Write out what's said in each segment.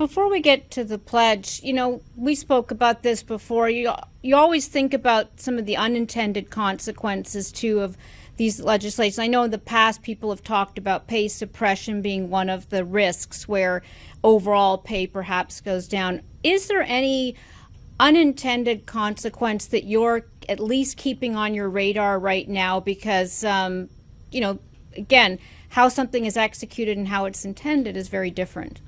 before we get to the pledge, we spoke about this before. You always think about some of the unintended consequences too of these legislations. I know in the past people have talked about pay suppression being one of the risks where overall pay perhaps goes down. Is there any unintended consequence that you're at least keeping on your radar right now? Because, again, how something is executed and how it's intended is very different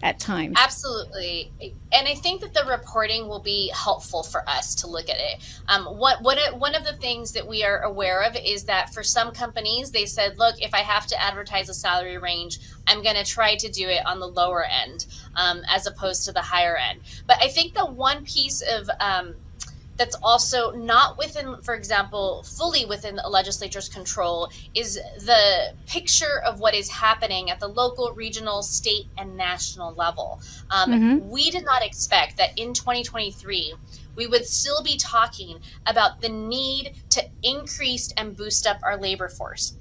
at times. Absolutely. And I think that the reporting will be helpful for us to look at it. One of the things that we are aware of is that for some companies, they said, look, if I have to advertise a salary range, I'm going to try to do it on the lower end as opposed to the higher end. But I think the one piece of that's also not within, for example, fully within a legislature's control is the picture of what is happening at the local, regional, state, and national level. We did not expect that in 2023, we would still be talking about the need to increase and boost up our labor force.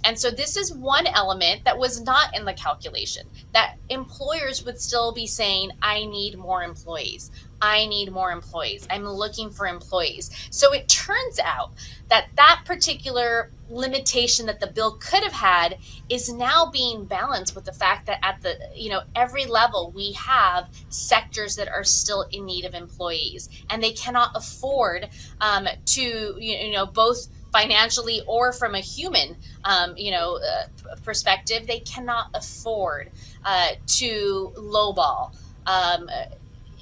And so this is one element that was not in the calculation, that employers would still be saying, I need more employees. I need more employees. I'm looking for employees. So it turns out that that particular limitation that the bill could have had is now being balanced with the fact that at the, every level we have sectors that are still in need of employees, and they cannot afford to, both financially or from a human, perspective, they cannot afford to lowball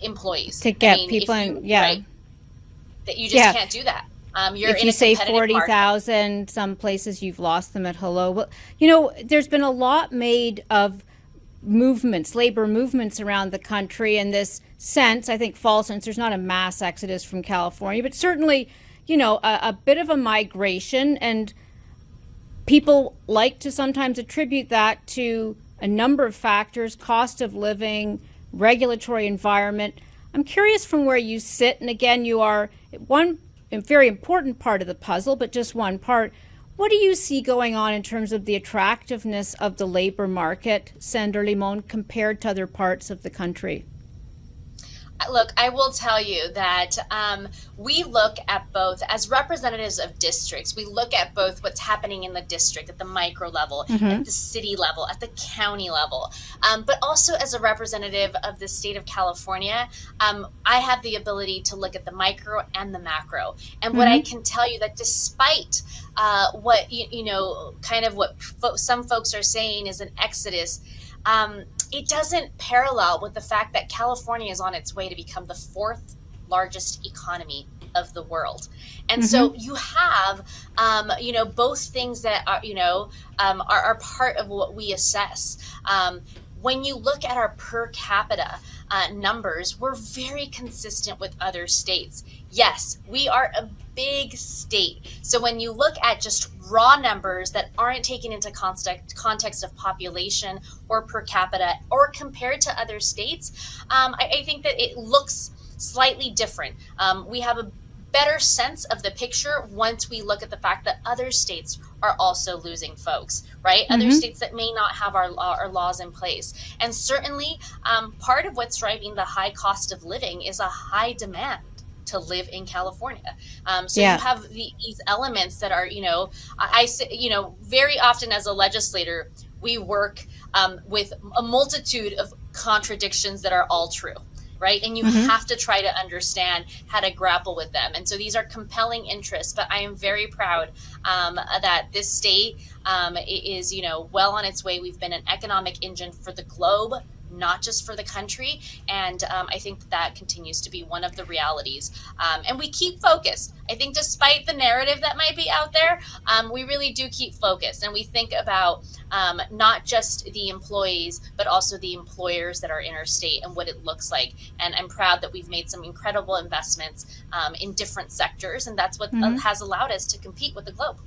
employees to get people in. Right, that you just can't do that. If you say 40,000, some places you've lost them at hello. Well, there's been a lot made of labor movements around the country in this sense. I think false sense. There's not a mass exodus from California, but certainly, a bit of a migration, and people like to sometimes attribute that to a number of factors: cost of living, regulatory environment. I'm curious from where you sit, and again, you are one very important part of the puzzle, but just one part. What do you see going on in terms of the attractiveness of the labor market, Senator Limón, compared to other parts of the country? Look, I will tell you that we look at both as representatives of districts. We look at both what's happening in the district at the micro level, at the city level, at the county level, but also as a representative of the state of California. I have the ability to look at the micro and the macro. And what I can tell you that despite what, kind of what some folks are saying is an exodus, it doesn't parallel with the fact that California is on its way to become the fourth largest economy of the world. And so you have, both things that are part of what we assess. When you look at our per capita numbers, we're very consistent with other states. Yes, we are a big state. So when you look at just raw numbers that aren't taken into context of population or per capita or compared to other states, I think that it looks slightly different. We have a better sense of the picture once we look at the fact that other states are also losing folks, right? Other states that may not have our laws in place. And certainly part of what's driving the high cost of living is a high demand to live in California. You have these elements that are, I say, very often as a legislator, we work with a multitude of contradictions that are all true. Right. And you have to try to understand how to grapple with them. And so these are compelling interests. But I am very proud that this state is, well on its way. We've been an economic engine for the globe, not just for the country. And I think that continues to be one of the realities. And we keep focused. I think despite the narrative that might be out there, we really do keep focused. And we think about not just the employees, but also the employers that are in our state and what it looks like. And I'm proud that we've made some incredible investments in different sectors. And that's what has allowed us to compete with the globe.